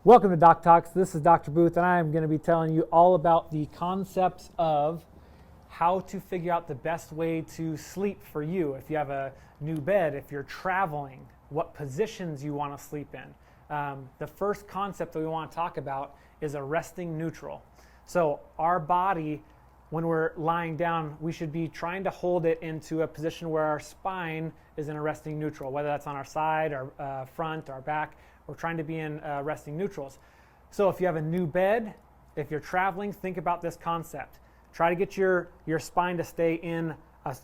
Welcome to Doc Talks. This is Dr. Booth, and I am going to be telling you all about the concepts of how to figure out the best way to sleep for you. If you have a new bed, if you're traveling, what positions you want to sleep in. The first concept that we want to talk about is a resting neutral. So our body, when we're lying down, we should be trying to hold it into a position where our spine is in a resting neutral, whether that's on our side, our front, our back. We're trying to be in resting neutrals. So if you have a new bed, if you're traveling, think about this concept. Try to get your spine to stay in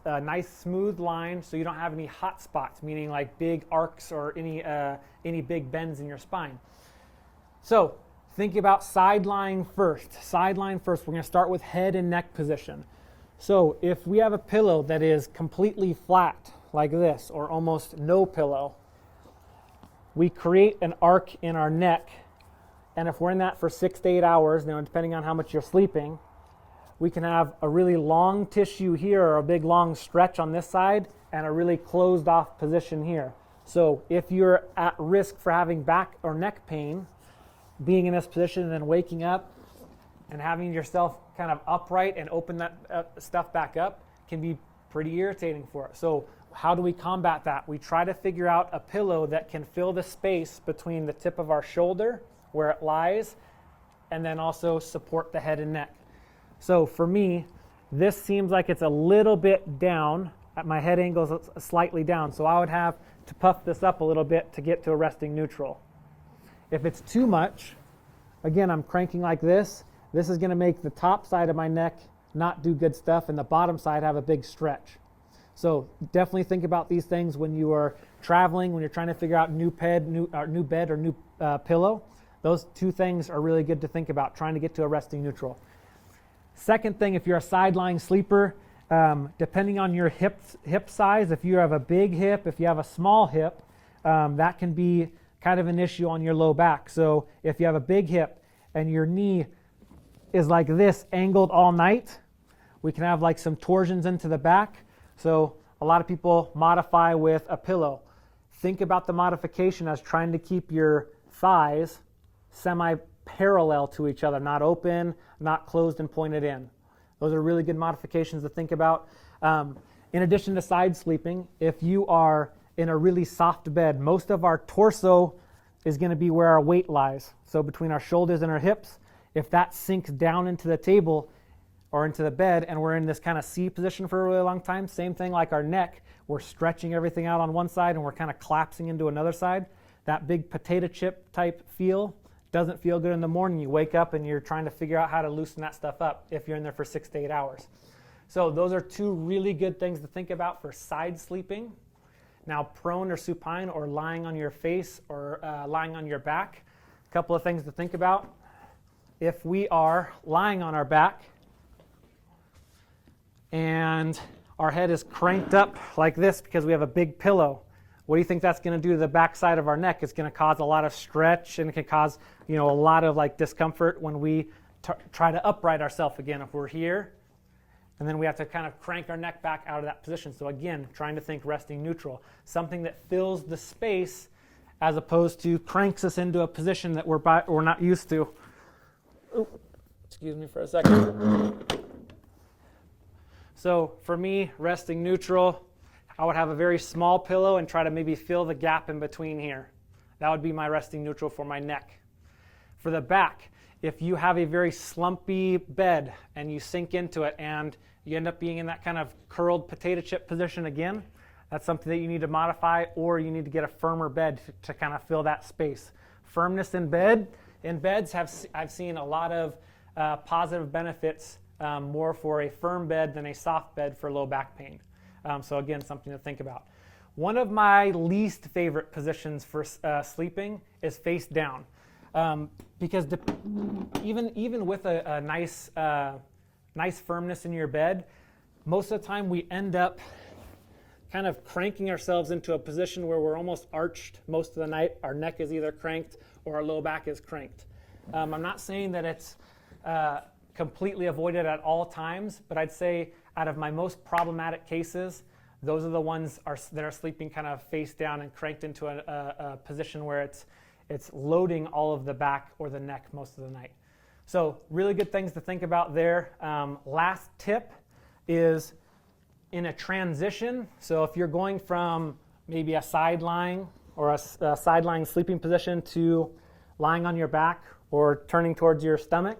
a nice smooth line so you don't have any hot spots, meaning like big arcs or any big bends in your spine. So think about side lying first. Side lying first. We're going to start with head and neck position. So if we have a pillow that is completely flat like this or almost no pillow, we create an arc in our neck, and if we're in that for 6 to 8 hours, depending on how much you're sleeping, we can have a really long tissue here or a big long stretch on this side and a really closed off position here. So if you're at risk for having back or neck pain, being in this position and then waking up and having yourself kind of upright and open that stuff back up can be pretty irritating for it. So how do we combat that? We try to figure out a pillow that can fill the space between the tip of our shoulder where it lies and then also support the head and neck. So for me, this seems like it's a little bit down. My head angle is slightly down, so I would have to puff this up a little bit to get to a resting neutral. If it's too much, again, I'm cranking like this. This is going to make the top side of my neck not do good stuff and the bottom side have a big stretch. So definitely think about these things when you are traveling, when you're trying to figure out new bed or new pillow. Those two things are really good to think about, trying to get to a resting neutral. Second thing, if you're a side-lying sleeper, depending on your hip size, if you have a big hip, if you have a small hip, that can be kind of an issue on your low back. So if you have a big hip and your knee is like this, angled all night, we can have like some torsions into the back. So a lot of people modify with a pillow. Think about the modification as trying to keep your thighs semi-parallel to each other, not open, not closed and pointed in. Those are really good modifications to think about. In addition to side sleeping, if you are in a really soft bed, most of our torso is going to be where our weight lies. So between our shoulders and our hips, if that sinks down into the table or into the bed and we're in this kind of C position for a really long time, same thing like our neck, we're stretching everything out on one side and we're kind of collapsing into another side. That big potato chip type feel doesn't feel good in the morning. You wake up and you're trying to figure out how to loosen that stuff up if you're in there for 6 to 8 hours. So those are two really good things to think about for side sleeping. Now prone or supine or lying on your face or lying on your back, a couple of things to think about. If we are lying on our back and our head is cranked up like this because we have a big pillow, what do you think that's going to do to the back side of our neck? It's going to cause a lot of stretch and it can cause a lot of like discomfort when we try to upright ourselves again. If we're here and then we have to kind of crank our neck back out of that position. So again, trying to think resting neutral, something that fills the space as opposed to cranks us into a position that we're not used to. Ooh, excuse me for a second. So for me, resting neutral, I would have a very small pillow and try to maybe fill the gap in between here. That would be my resting neutral for my neck. For the back, if you have a very slumpy bed and you sink into it and you end up being in that kind of curled potato chip position again, that's something that you need to modify, or you need to get a firmer bed to kind of fill that space. Firmness in beds I've seen a lot of positive benefits, more for a firm bed than a soft bed for low back pain. So again, something to think about. One of my least favorite positions for sleeping is face down, because even with a nice firmness in your bed, most of the time we end up kind of cranking ourselves into a position where we're almost arched most of the night. Our neck is either cranked or our low back is cranked. I'm not saying that it's completely avoided at all times, but I'd say out of my most problematic cases, those are the ones that are sleeping kind of face down and cranked into a position where it's loading all of the back or the neck most of the night. So really good things to think about there. Last tip is in a transition. So if you're going from maybe a side lying or a side lying sleeping position to lying on your back or turning towards your stomach,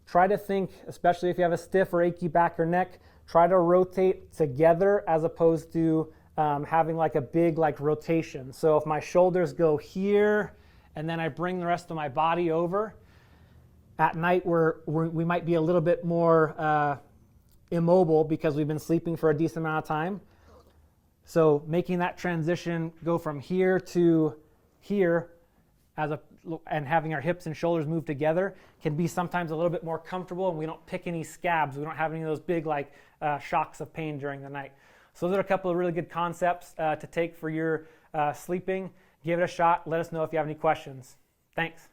try to think, especially if you have a stiff or achy back or neck, try to rotate together as opposed to having like a big rotation. So if my shoulders go here and then I bring the rest of my body over, at night we might be a little bit more immobile because we've been sleeping for a decent amount of time. So making that transition go from here to here and having our hips and shoulders move together can be sometimes a little bit more comfortable, and we don't pick any scabs. We don't have any of those big shocks of pain during the night. So those are a couple of really good concepts to take for your sleeping. Give it a shot. Let us know if you have any questions. Thanks.